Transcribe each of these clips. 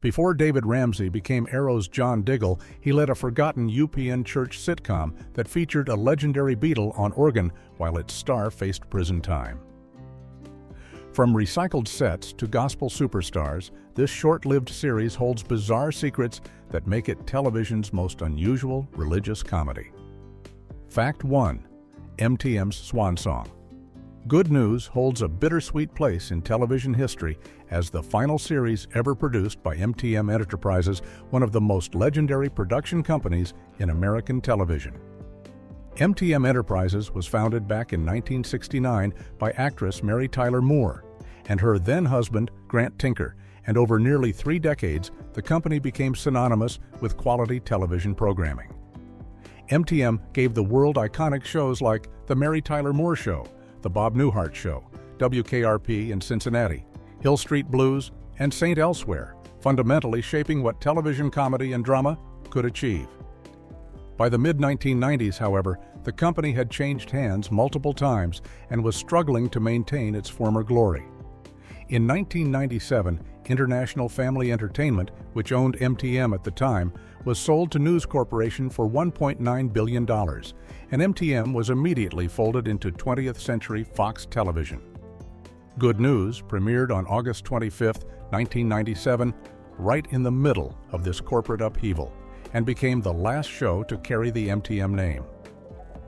Before David Ramsey became Arrow's John Diggle, he led a forgotten UPN church sitcom that featured a legendary Beatle on organ while its star faced prison time. From recycled sets to gospel superstars, this short-lived series holds bizarre secrets that make it television's most unusual religious comedy. Fact 1. MTM's Swan Song. Good News holds a bittersweet place in television history as the final series ever produced by MTM Enterprises, one of the most legendary production companies in American television. MTM Enterprises was founded back in 1969 by actress Mary Tyler Moore and her then-husband Grant Tinker, and over nearly 3 decades, the company became synonymous with quality television programming. MTM gave the world iconic shows like The Mary Tyler Moore Show, The Bob Newhart Show, WKRP in Cincinnati, Hill Street Blues, and St. Elsewhere, fundamentally shaping what television comedy and drama could achieve. By the mid-1990s, however, the company had changed hands multiple times and was struggling to maintain its former glory. In 1997, International Family Entertainment, which owned MTM at the time, was sold to News Corporation for $1.9 billion, and MTM was immediately folded into 20th Century Fox Television. Good News premiered on August 25, 1997, right in the middle of this corporate upheaval, and became the last show to carry the MTM name.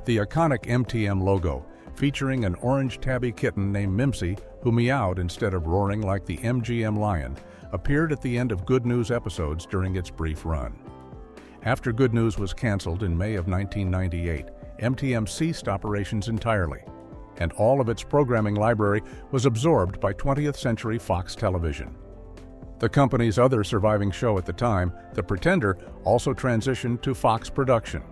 The iconic MTM logo, featuring an orange tabby kitten named Mimsy, who meowed instead of roaring like the MGM lion, appeared at the end of Good News episodes during its brief run. After Good News was canceled in May of 1998, MTM ceased operations entirely, and all of its programming library was absorbed by 20th Century Fox Television. The company's other surviving show at the time, The Pretender, also transitioned to Fox production.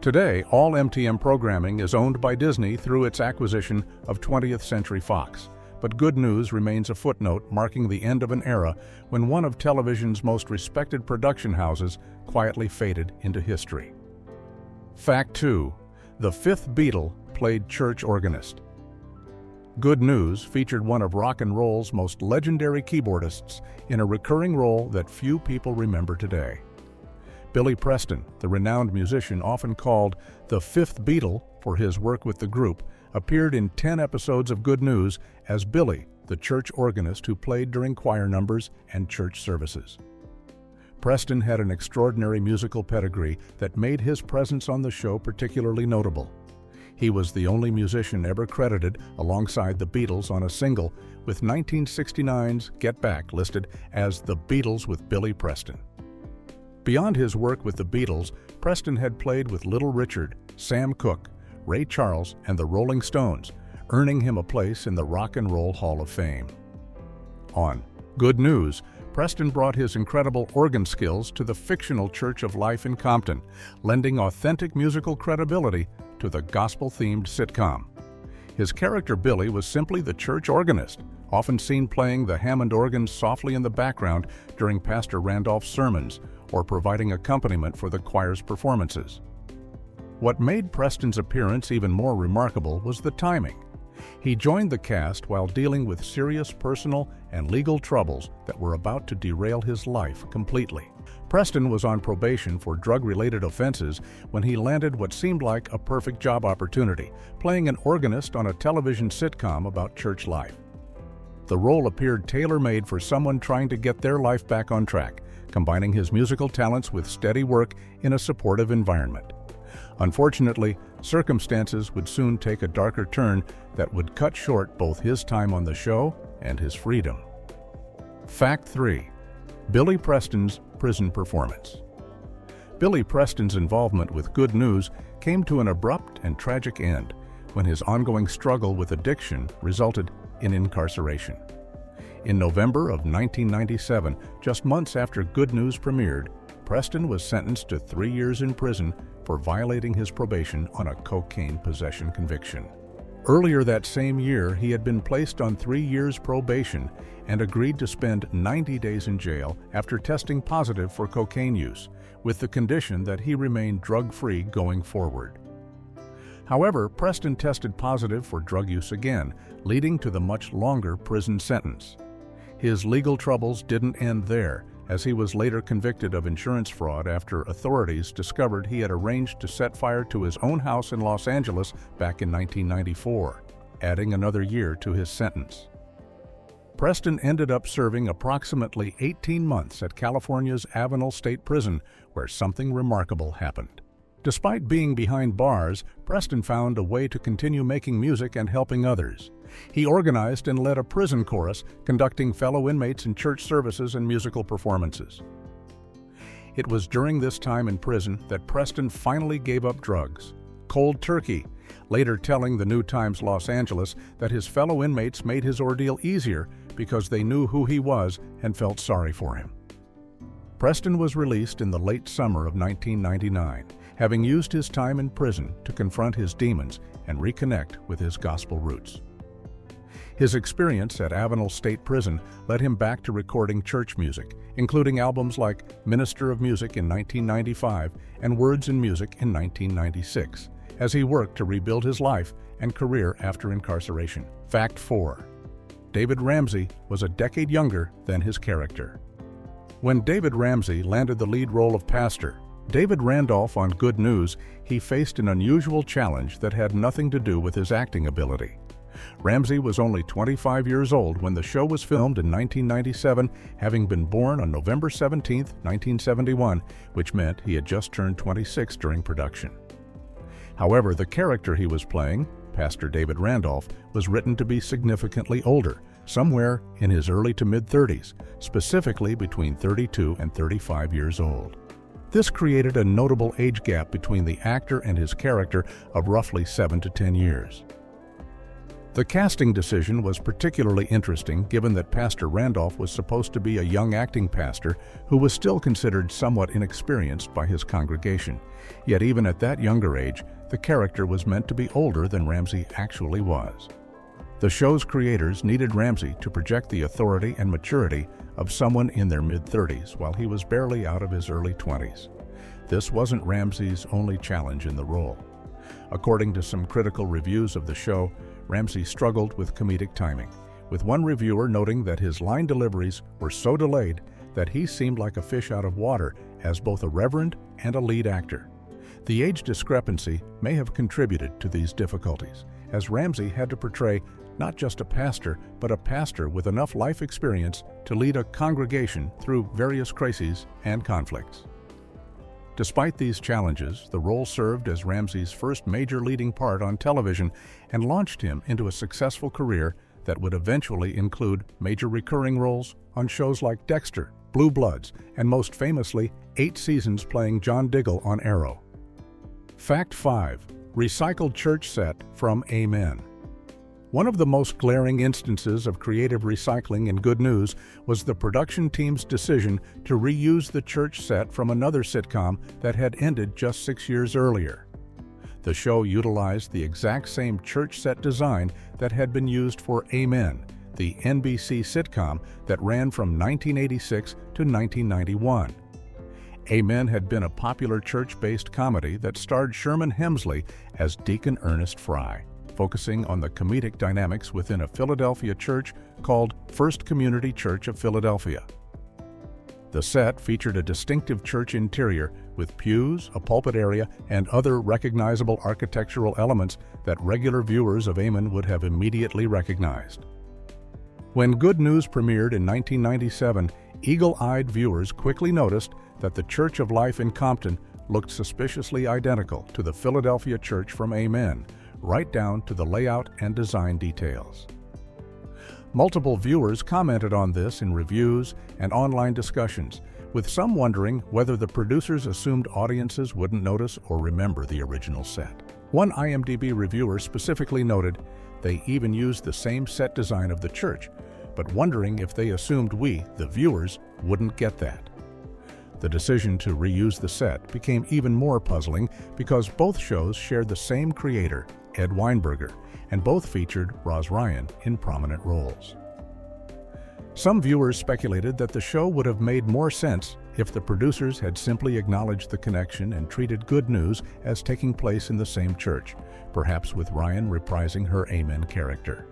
Today, all MTM programming is owned by Disney through its acquisition of 20th Century Fox, but Good News remains a footnote marking the end of an era when one of television's most respected production houses quietly faded into history. Fact 2. The fifth Beatle played church organist. Good News featured one of rock and roll's most legendary keyboardists in a recurring role that few people remember today. Billy Preston, the renowned musician often called the fifth Beatle for his work with the group, appeared in 10 episodes of Good News as Billy, the church organist who played during choir numbers and church services. Preston had an extraordinary musical pedigree that made his presence on the show particularly notable. He was the only musician ever credited alongside the Beatles on a single, with 1969's Get Back listed as The Beatles with Billy Preston. Beyond his work with the Beatles, Preston had played with Little Richard, Sam Cooke, Ray Charles, and the Rolling Stones, earning him a place in the Rock and Roll Hall of Fame. On Good News, Preston brought his incredible organ skills to the fictional Church of Life in Compton, lending authentic musical credibility to the gospel-themed sitcom. His character Billy was simply the church organist, often seen playing the Hammond organ softly in the background during Pastor Randolph's sermons or providing accompaniment for the choir's performances. What made Preston's appearance even more remarkable was the timing. He joined the cast while dealing with serious personal and legal troubles that were about to derail his life completely. Preston was on probation for drug-related offenses when he landed what seemed like a perfect job opportunity, playing an organist on a television sitcom about church life. The role appeared tailor-made for someone trying to get their life back on track, combining his musical talents with steady work in a supportive environment. Unfortunately, circumstances would soon take a darker turn that would cut short both his time on the show and his freedom. Fact 3. Billy Preston's prison performance. Billy Preston's involvement with Good News came to an abrupt and tragic end when his ongoing struggle with addiction resulted in incarceration. In November of 1997, just months after Good News premiered, Preston was sentenced to 3 years in prison for violating his probation on a cocaine possession conviction. Earlier that same year, he had been placed on 3 years probation and agreed to spend 90 days in jail after testing positive for cocaine use, with the condition that he remain drug-free going forward. However, Preston tested positive for drug use again, leading to the much longer prison sentence. His legal troubles didn't end there, as he was later convicted of insurance fraud after authorities discovered he had arranged to set fire to his own house in Los Angeles back in 1994, adding another year to his sentence. Preston ended up serving approximately 18 months at California's Avenel State Prison, where something remarkable happened. Despite being behind bars, Preston found a way to continue making music and helping others. He organized and led a prison chorus, conducting fellow inmates in church services and musical performances. It was during this time in prison that Preston finally gave up drugs, cold turkey, later telling the New Times Los Angeles that his fellow inmates made his ordeal easier because they knew who he was and felt sorry for him. Preston was released in the late summer of 1999, having used his time in prison to confront his demons and reconnect with his gospel roots. His experience at Avenel State Prison led him back to recording church music, including albums like Minister of Music in 1995 and Words in Music in 1996, as he worked to rebuild his life and career after incarceration. Fact 4. David Ramsey was a decade younger than his character. When David Ramsey landed the lead role of Pastor David Randolph on Good News, he faced an unusual challenge that had nothing to do with his acting ability. Ramsey was only 25 years old when the show was filmed in 1997, having been born on November 17, 1971, which meant he had just turned 26 during production. However, the character he was playing, Pastor David Randolph, was written to be significantly older, somewhere in his early to mid-30s, specifically between 32 and 35 years old. This created a notable age gap between the actor and his character of roughly 7 to 10 years. The casting decision was particularly interesting given that Pastor Randolph was supposed to be a young acting pastor who was still considered somewhat inexperienced by his congregation. Yet even at that younger age, the character was meant to be older than Ramsey actually was. The show's creators needed Ramsey to project the authority and maturity of someone in their mid-30s while he was barely out of his early 20s. This wasn't Ramsey's only challenge in the role. According to some critical reviews of the show, Ramsey struggled with comedic timing, with one reviewer noting that his line deliveries were so delayed that he seemed like a fish out of water as both a reverend and a lead actor. The age discrepancy may have contributed to these difficulties, as Ramsey had to portray not just a pastor, but a pastor with enough life experience to lead a congregation through various crises and conflicts. Despite these challenges, the role served as Ramsey's first major leading part on television and launched him into a successful career that would eventually include major recurring roles on shows like Dexter, Blue Bloods, and most famously, 8 seasons playing John Diggle on Arrow. Fact 5. Recycled church set from Amen. One of the most glaring instances of creative recycling in Good News was the production team's decision to reuse the church set from another sitcom that had ended just 6 years earlier. The show utilized the exact same church set design that had been used for Amen, the NBC sitcom that ran from 1986 to 1991. Amen had been a popular church-based comedy that starred Sherman Hemsley as Deacon Ernest Fry, focusing on the comedic dynamics within a Philadelphia church called First Community Church of Philadelphia. The set featured a distinctive church interior with pews, a pulpit area, and other recognizable architectural elements that regular viewers of Amen would have immediately recognized. When Good News premiered in 1997, eagle-eyed viewers quickly noticed that the Church of Life in Compton looked suspiciously identical to the Philadelphia church from Amen, right down to the layout and design details. Multiple viewers commented on this in reviews and online discussions, with some wondering whether the producers assumed audiences wouldn't notice or remember the original set. One IMDb reviewer specifically noted they even used the same set design of the church, but wondering if they assumed we, the viewers, wouldn't get that. The decision to reuse the set became even more puzzling because both shows shared the same creator, Ed Weinberger, and both featured Roz Ryan in prominent roles. Some viewers speculated that the show would have made more sense if the producers had simply acknowledged the connection and treated Good News as taking place in the same church, perhaps with Ryan reprising her Amen character.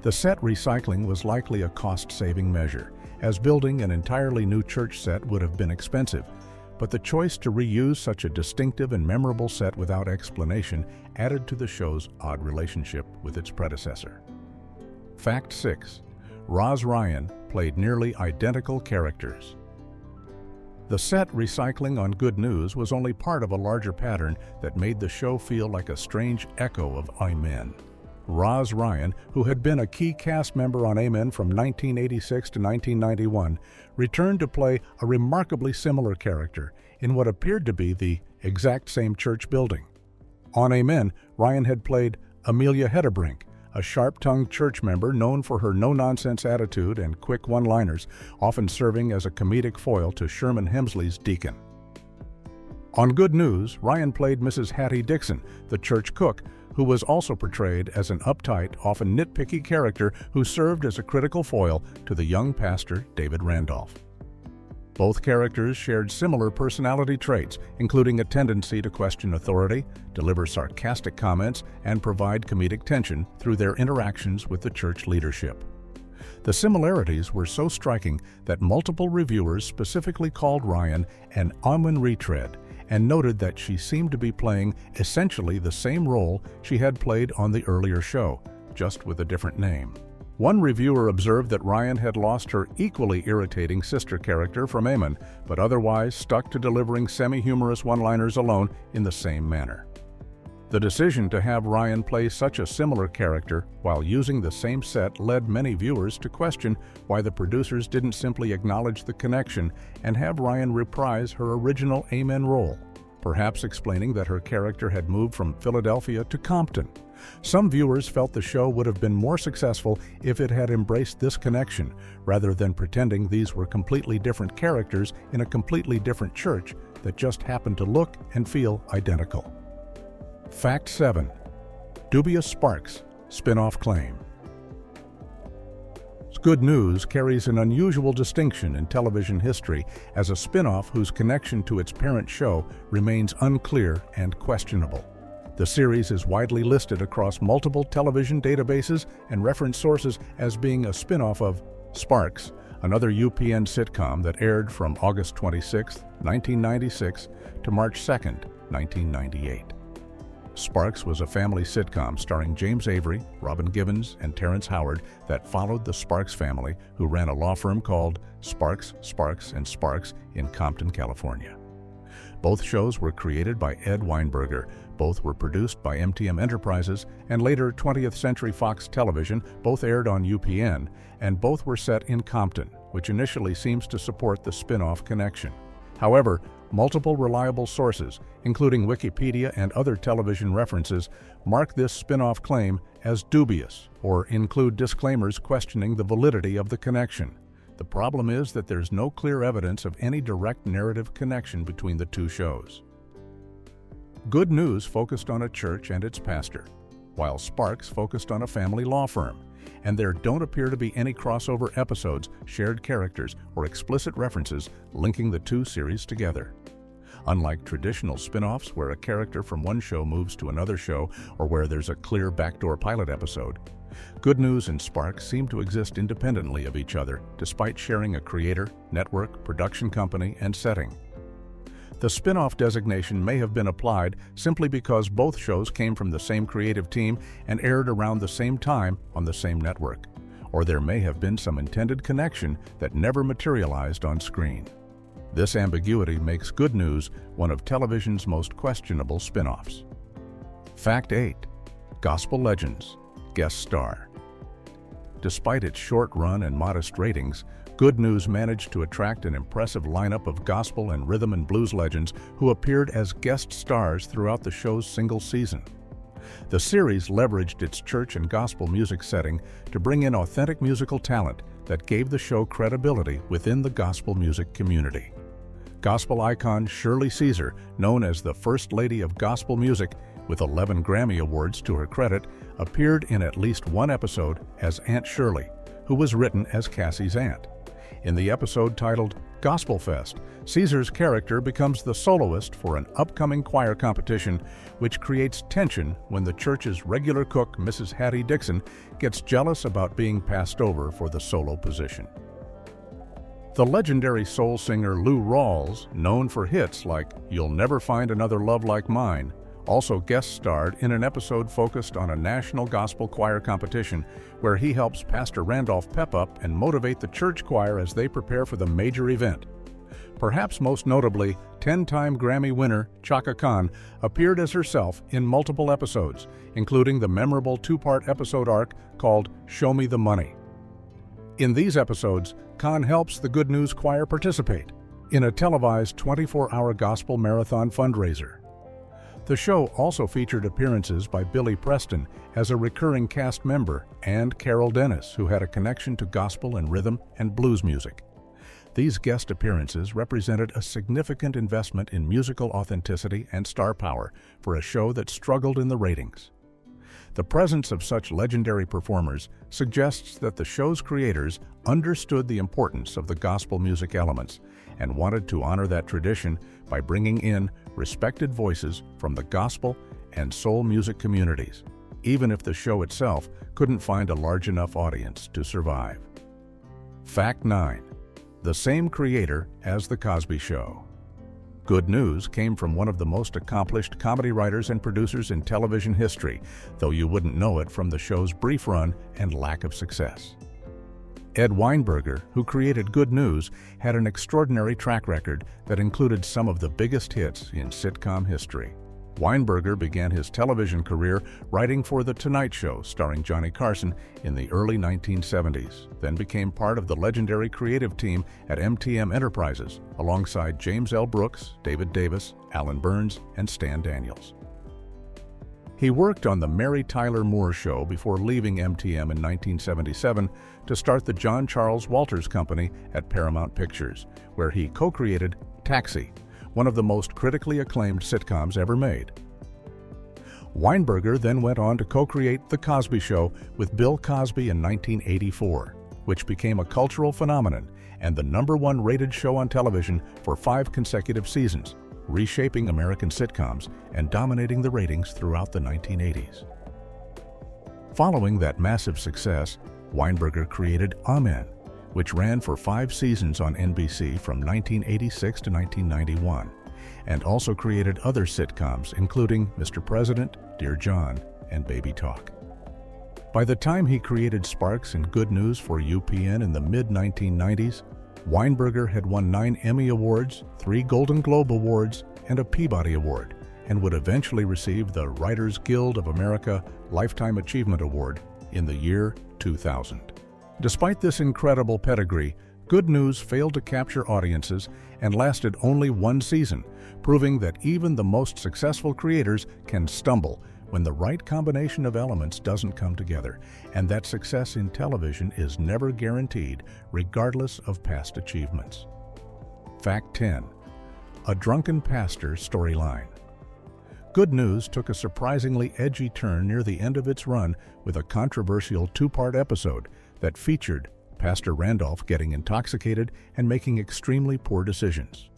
The set recycling was likely a cost-saving measure, as building an entirely new church set would have been expensive, but the choice to reuse such a distinctive and memorable set without explanation added to the show's odd relationship with its predecessor. Fact 6. Roz Ryan played nearly identical characters. The set recycling on Good News was only part of a larger pattern that made the show feel like a strange echo of Amen. Roz Ryan, who had been a key cast member on Amen from 1986 to 1991, returned to play a remarkably similar character in what appeared to be the exact same church building. On Amen, Ryan had played Amelia Hedderbrink, a sharp-tongued church member known for her no-nonsense attitude and quick one-liners, often serving as a comedic foil to Sherman Hemsley's Deacon. On Good News, Ryan played Mrs. Hattie Dixon, the church cook, who was also portrayed as an uptight, often nitpicky character who served as a critical foil to the young pastor David Randolph. Both characters shared similar personality traits, including a tendency to question authority, deliver sarcastic comments, and provide comedic tension through their interactions with the church leadership. The similarities were so striking that multiple reviewers specifically called Ryan an Amen retread and noted that she seemed to be playing essentially the same role she had played on the earlier show, just with a different name. One reviewer observed that Ryan had lost her equally irritating sister character from Amen, but otherwise stuck to delivering semi-humorous one-liners alone in the same manner. The decision to have Ryan play such a similar character while using the same set led many viewers to question why the producers didn't simply acknowledge the connection and have Ryan reprise her original Amen role, perhaps explaining that her character had moved from Philadelphia to Compton. Some viewers felt the show would have been more successful if it had embraced this connection, rather than pretending these were completely different characters in a completely different church that just happened to look and feel identical. Fact 7. Dubious Sparks spin-off claim. Good News carries an unusual distinction in television history as a spin-off whose connection to its parent show remains unclear and questionable. The series is widely listed across multiple television databases and reference sources as being a spin-off of Sparks, another UPN sitcom that aired from August 26, 1996 to March 2, 1998. Sparks was a family sitcom starring James Avery, Robin Givens, and Terrence Howard that followed the Sparks family, who ran a law firm called Sparks, Sparks & Sparks in Compton, California. Both shows were created by Ed Weinberger, both were produced by MTM Enterprises, and later 20th Century Fox Television, both aired on UPN, and both were set in Compton, which initially seems to support the spin-off connection. However, multiple reliable sources, including Wikipedia and other television references, mark this spin-off claim as dubious or include disclaimers questioning the validity of the connection. The problem is that there's no clear evidence of any direct narrative connection between the two shows. Good News focused on a church and its pastor, while Sparks focused on a family law firm, and there don't appear to be any crossover episodes, shared characters, or explicit references linking the two series together. Unlike traditional spin-offs where a character from one show moves to another show or where there's a clear backdoor pilot episode, Good News and Sparks seem to exist independently of each other despite sharing a creator, network, production company, and setting. The spin-off designation may have been applied simply because both shows came from the same creative team and aired around the same time on the same network, or there may have been some intended connection that never materialized on screen. This ambiguity makes Good News one of television's most questionable spin-offs. Fact 8. Gospel Legends Guest Star. Despite its short run and modest ratings, Good News managed to attract an impressive lineup of gospel and rhythm and blues legends who appeared as guest stars throughout the show's single season. The series leveraged its church and gospel music setting to bring in authentic musical talent that gave the show credibility within the gospel music community. Gospel icon Shirley Caesar, known as the First Lady of Gospel Music, with 11 Grammy Awards to her credit, appeared in at least one episode as Aunt Shirley, who was written as Cassie's aunt. In the episode titled Gospel Fest, Caesar's character becomes the soloist for an upcoming choir competition, which creates tension when the church's regular cook, Mrs. Hattie Dixon, gets jealous about being passed over for the solo position. The legendary soul singer Lou Rawls, known for hits like You'll Never Find Another Love Like Mine, also guest-starred in an episode focused on a national gospel choir competition where he helps Pastor Randolph pep up and motivate the church choir as they prepare for the major event. Perhaps most notably, 10-time Grammy winner Chaka Khan appeared as herself in multiple episodes, including the memorable two-part episode arc called Show Me the Money. In these episodes, Khan helps the Good News Choir participate in a televised 24-hour gospel marathon fundraiser. The show also featured appearances by Billy Preston as a recurring cast member and Carol Dennis, who had a connection to gospel and rhythm and blues music. These guest appearances represented a significant investment in musical authenticity and star power for a show that struggled in the ratings. The presence of such legendary performers suggests that the show's creators understood the importance of the gospel music elements and wanted to honor that tradition by bringing in respected voices from the gospel and soul music communities, even if the show itself couldn't find a large enough audience to survive. Fact 9. The same creator as The Cosby Show. Good News came from one of the most accomplished comedy writers and producers in television history, though you wouldn't know it from the show's brief run and lack of success. Ed Weinberger, who created Good News, had an extraordinary track record that included some of the biggest hits in sitcom history. Weinberger began his television career writing for The Tonight Show starring Johnny Carson in the early 1970s, then became part of the legendary creative team at MTM Enterprises alongside James L. Brooks, David Davis, Alan Burns, and Stan Daniels. He worked on The Mary Tyler Moore Show before leaving MTM in 1977 to start the John Charles Walters Company at Paramount Pictures, where he co-created Taxi, one of the most critically acclaimed sitcoms ever made. Weinberger then went on to co-create The Cosby Show with Bill Cosby in 1984, which became a cultural phenomenon and the #1 rated show on television for 5 consecutive seasons, reshaping American sitcoms and dominating the ratings throughout the 1980s. Following that massive success, Weinberger created Amen, which ran for 5 seasons on NBC from 1986 to 1991, and also created other sitcoms including Mr. President, Dear John, and Baby Talk. By the time he created Sparks and Good News for UPN in the mid-1990s, Weinberger had won 9 Emmy Awards, 3 Golden Globe Awards, and a Peabody Award, and would eventually receive the Writers Guild of America Lifetime Achievement Award in the year 2000. Despite this incredible pedigree, Good News failed to capture audiences and lasted only 1 season, proving that even the most successful creators can stumble when the right combination of elements doesn't come together, and that success in television is never guaranteed, regardless of past achievements. Fact 10. A drunken pastor storyline. Good News took a surprisingly edgy turn near the end of its run with a controversial 2-part episode that featured Pastor Randolph getting intoxicated and making extremely poor decisions.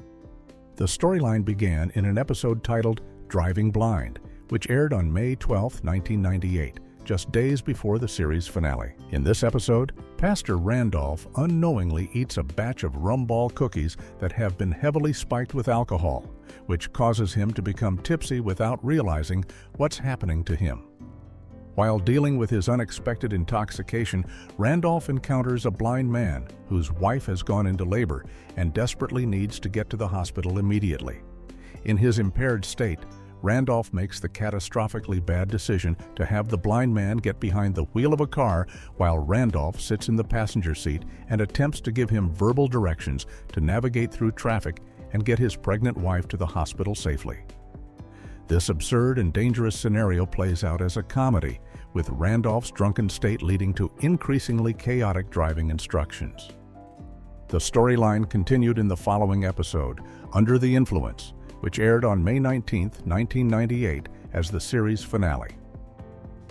The storyline began in an episode titled Driving Blind, which aired on May 12, 1998, just days before the series finale. In this episode, Pastor Randolph unknowingly eats a batch of rum ball cookies that have been heavily spiked with alcohol, which causes him to become tipsy without realizing what's happening to him. While dealing with his unexpected intoxication, Randolph encounters a blind man whose wife has gone into labor and desperately needs to get to the hospital immediately. In his impaired state, Randolph makes the catastrophically bad decision to have the blind man get behind the wheel of a car while Randolph sits in the passenger seat and attempts to give him verbal directions to navigate through traffic and get his pregnant wife to the hospital safely. This absurd and dangerous scenario plays out as a comedy, with Randolph's drunken state leading to increasingly chaotic driving instructions. The storyline continued in the following episode, Under the Influence, which aired on May 19, 1998, as the series finale.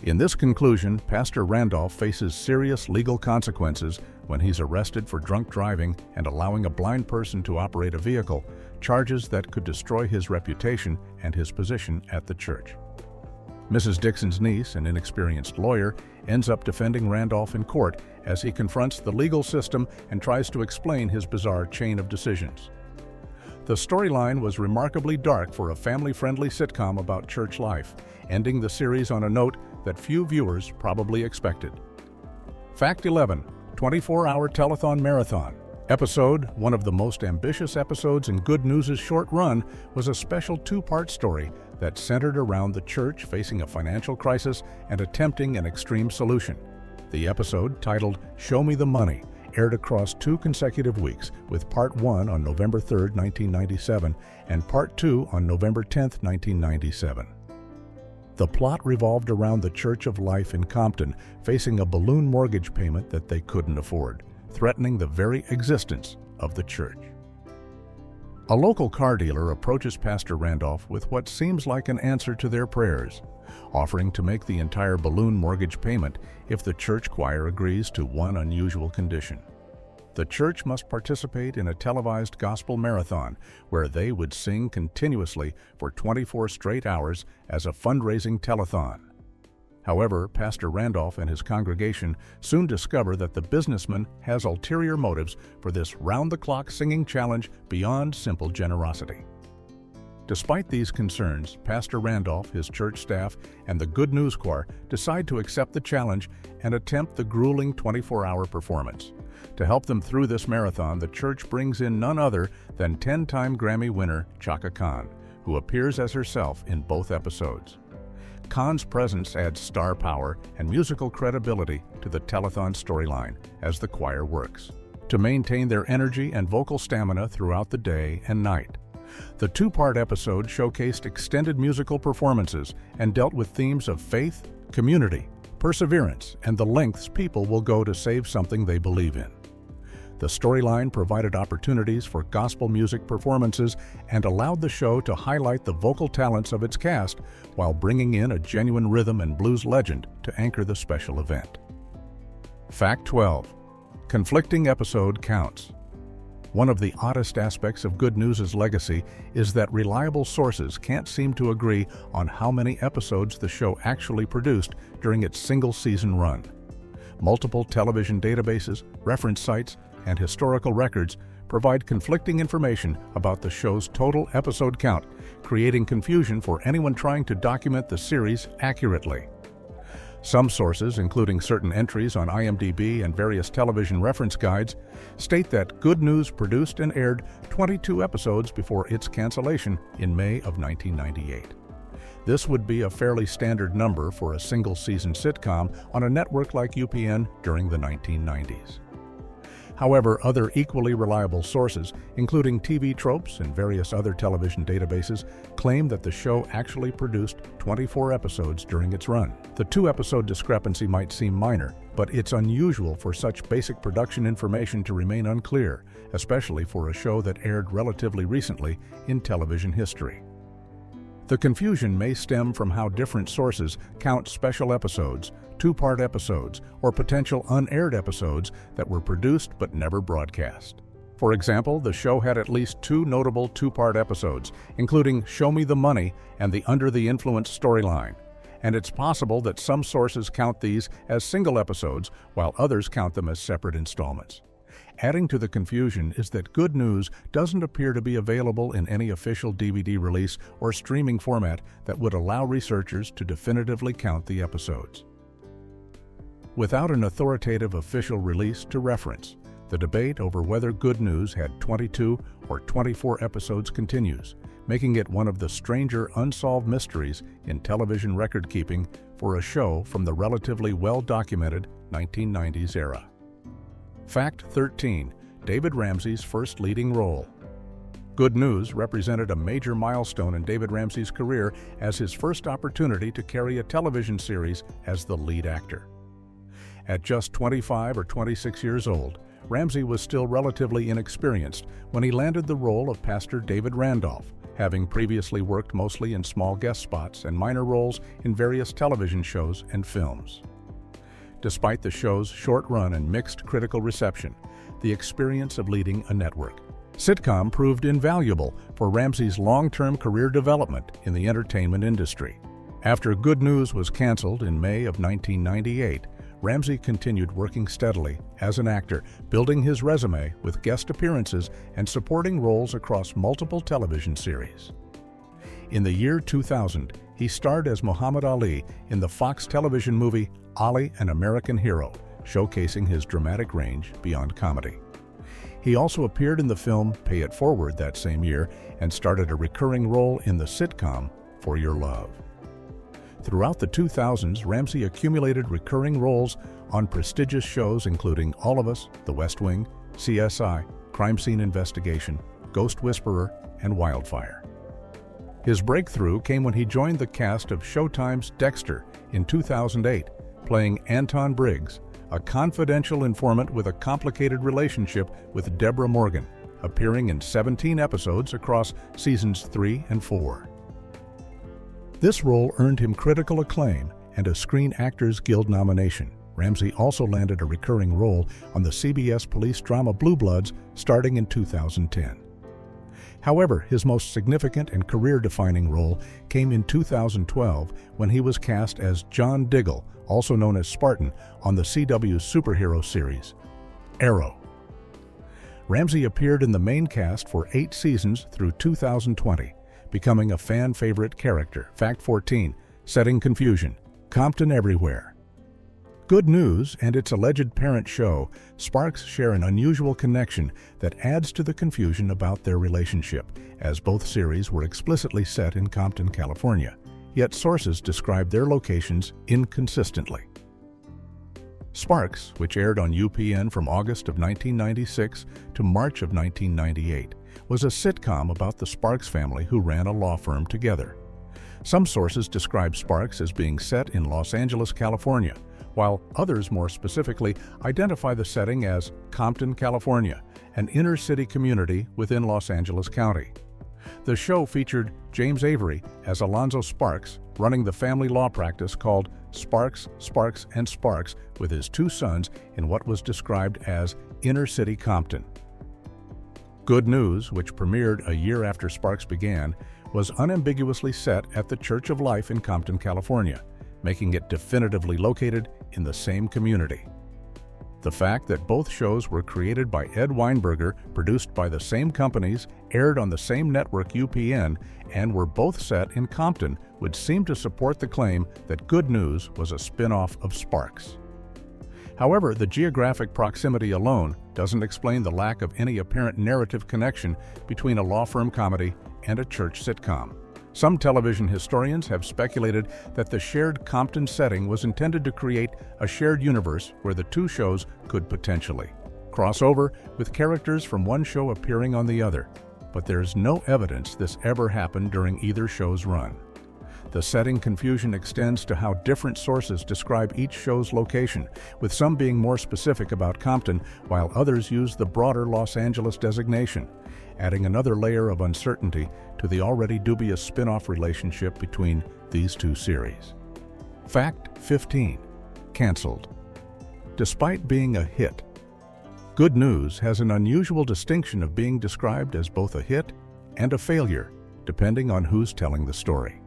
In this conclusion, Pastor Randolph faces serious legal consequences when he's arrested for drunk driving and allowing a blind person to operate a vehicle, charges that could destroy his reputation and his position at the church. Mrs. Dixon's niece, an inexperienced lawyer, ends up defending Randolph in court as he confronts the legal system and tries to explain his bizarre chain of decisions. The storyline was remarkably dark for a family-friendly sitcom about church life, ending the series on a note that few viewers probably expected. Fact 11. 24-hour telethon marathon. Episode, one of the most ambitious episodes in Good News' short run, was a special two-part story that centered around the church facing a financial crisis and attempting an extreme solution. The episode, titled Show Me the Money, aired across 2 consecutive weeks, with Part 1 on November 3, 1997, and Part 2 on November 10, 1997. The plot revolved around the Church of Life in Compton facing a balloon mortgage payment that they couldn't afford, threatening the very existence of the church. A local car dealer approaches Pastor Randolph with what seems like an answer to their prayers, offering to make the entire balloon mortgage payment if the church choir agrees to one unusual condition. The church must participate in a televised gospel marathon where they would sing continuously for 24 straight hours as a fundraising telethon. However, Pastor Randolph and his congregation soon discover that the businessman has ulterior motives for this round-the-clock singing challenge beyond simple generosity. Despite these concerns, Pastor Randolph, his church staff, and the Good News Choir decide to accept the challenge and attempt the grueling 24-hour performance. To help them through this marathon, the church brings in none other than 10-time Grammy winner Chaka Khan, who appears as herself in both episodes. Khan's presence adds star power and musical credibility to the telethon storyline as the choir works to maintain their energy and vocal stamina throughout the day and night. The 2-part episode showcased extended musical performances and dealt with themes of faith, community, perseverance, and the lengths people will go to save something they believe in. The storyline provided opportunities for gospel music performances and allowed the show to highlight the vocal talents of its cast while bringing in a genuine rhythm and blues legend to anchor the special event. Fact 12. Conflicting episode counts. One of the oddest aspects of Good News' legacy is that reliable sources can't seem to agree on how many episodes the show actually produced during its single-season run. Multiple television databases, reference sites, and historical records provide conflicting information about the show's total episode count, creating confusion for anyone trying to document the series accurately. Some sources, including certain entries on IMDb and various television reference guides, state that Good News produced and aired 22 episodes before its cancellation in May of 1998. This would be a fairly standard number for a single-season sitcom on a network like UPN during the 1990s. However, other equally reliable sources, including TV Tropes and various other television databases, claim that the show actually produced 24 episodes during its run. The 2-episode discrepancy might seem minor, but it's unusual for such basic production information to remain unclear, especially for a show that aired relatively recently in television history. The confusion may stem from how different sources count special episodes, 2-part episodes, or potential unaired episodes that were produced but never broadcast. For example, the show had at least 2 notable 2-part episodes, including Show Me the Money and the Under the Influence storyline, and it's possible that some sources count these as single episodes while others count them as separate installments. Adding to the confusion is that Good News doesn't appear to be available in any official DVD release or streaming format that would allow researchers to definitively count the episodes. Without an authoritative official release to reference, the debate over whether Good News had 22 or 24 episodes continues, making it one of the stranger unsolved mysteries in television record-keeping for a show from the relatively well-documented 1990s era. Fact 13. David Ramsey's first leading role. Good News represented a major milestone in David Ramsey's career as his first opportunity to carry a television series as the lead actor. At just 25 or 26 years old, Ramsey was still relatively inexperienced when he landed the role of Pastor David Randolph, having previously worked mostly in small guest spots and minor roles in various television shows and films. Despite the show's short run and mixed critical reception, the experience of leading a network sitcom proved invaluable for Ramsey's long-term career development in the entertainment industry. After Good News was canceled in May of 1998, Ramsey continued working steadily as an actor, building his resume with guest appearances and supporting roles across multiple television series. In the year 2000, he starred as Muhammad Ali in the Fox television movie Ali, an American Hero, showcasing his dramatic range beyond comedy. He also appeared in the film Pay It Forward that same year and started a recurring role in the sitcom For Your Love. Throughout the 2000s, Ramsey accumulated recurring roles on prestigious shows including All of Us, The West Wing, CSI, Crime Scene Investigation, Ghost Whisperer, and Wildfire. His breakthrough came when he joined the cast of Showtime's Dexter in 2008, playing Anton Briggs, a confidential informant with a complicated relationship with Deborah Morgan, appearing in 17 episodes across seasons 3 and 4. This role earned him critical acclaim and a Screen Actors Guild nomination. Ramsey also landed a recurring role on the CBS police drama Blue Bloods starting in 2010. However, his most significant and career-defining role came in 2012 when he was cast as John Diggle, also known as Spartan, on the CW's superhero series, Arrow. Ramsey appeared in the main cast for 8 seasons through 2020, becoming a fan-favorite character. Fact 14, setting confusion, Compton everywhere. Good News and its alleged parent show, Sparks, share an unusual connection that adds to the confusion about their relationship, as both series were explicitly set in Compton, California, yet sources describe their locations inconsistently. Sparks, which aired on UPN from August of 1996 to March of 1998, was a sitcom about the Sparks family who ran a law firm together. Some sources describe Sparks as being set in Los Angeles, California, while others more specifically identify the setting as Compton, California, an inner-city community within Los Angeles County. The show featured James Avery as Alonzo Sparks, running the family law practice called Sparks, Sparks, and Sparks with his 2 sons in what was described as inner-city Compton. Good News, which premiered a year after Sparks began, was unambiguously set at the Church of Life in Compton, California, making it definitively located in the same community. The fact that both shows were created by Ed Weinberger, produced by the same companies, aired on the same network UPN, and were both set in Compton would seem to support the claim that Good News was a spin-off of Sparks. However, the geographic proximity alone doesn't explain the lack of any apparent narrative connection between a law firm comedy and a church sitcom. Some television historians have speculated that the shared Compton setting was intended to create a shared universe where the 2 shows could potentially cross over, with characters from one show appearing on the other, but there's no evidence this ever happened during either show's run. The setting confusion extends to how different sources describe each show's location, with some being more specific about Compton, while others use the broader Los Angeles designation, adding another layer of uncertainty to the already dubious spin-off relationship between these 2 series. Fact 15, canceled. Despite being a hit, Good News has an unusual distinction of being described as both a hit and a failure, depending on who's telling the story.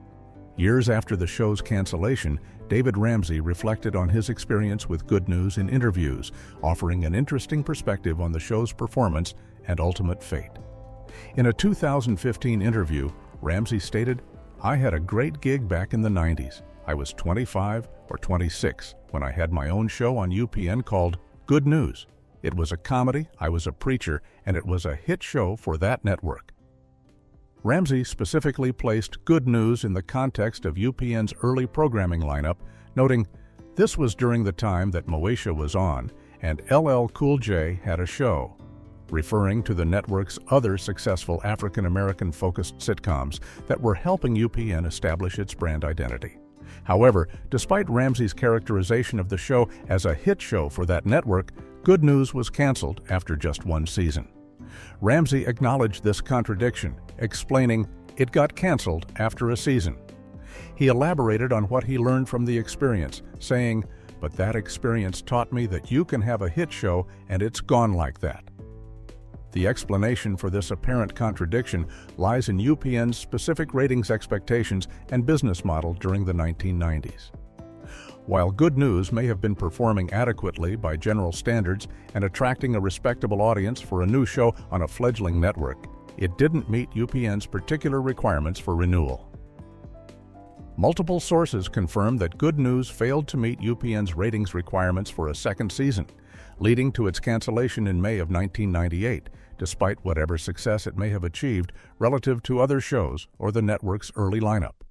Years after the show's cancellation, David Ramsey reflected on his experience with Good News in interviews, offering an interesting perspective on the show's performance and ultimate fate. In a 2015 interview, Ramsey stated, "I had a great gig back in the 90s. I was 25 or 26 when I had my own show on UPN called Good News. It was a comedy, I was a preacher, and it was a hit show for that network." Ramsey specifically placed Good News in the context of UPN's early programming lineup, noting, "This was during the time that Moesha was on, and LL Cool J had a show," referring to the network's other successful African-American focused sitcoms that were helping UPN establish its brand identity. However, despite Ramsey's characterization of the show as a hit show for that network, Good News was canceled after just 1 season. Ramsey acknowledged this contradiction, explaining, "It got canceled after a season." He elaborated on what he learned from the experience, saying, "But that experience taught me that you can have a hit show and it's gone like that." The explanation for this apparent contradiction lies in UPN's specific ratings expectations and business model during the 1990s. While Good News may have been performing adequately by general standards and attracting a respectable audience for a new show on a fledgling network, it didn't meet UPN's particular requirements for renewal. Multiple sources confirm that Good News failed to meet UPN's ratings requirements for a second season, leading to its cancellation in May of 1998, despite whatever success it may have achieved relative to other shows or the network's early lineup.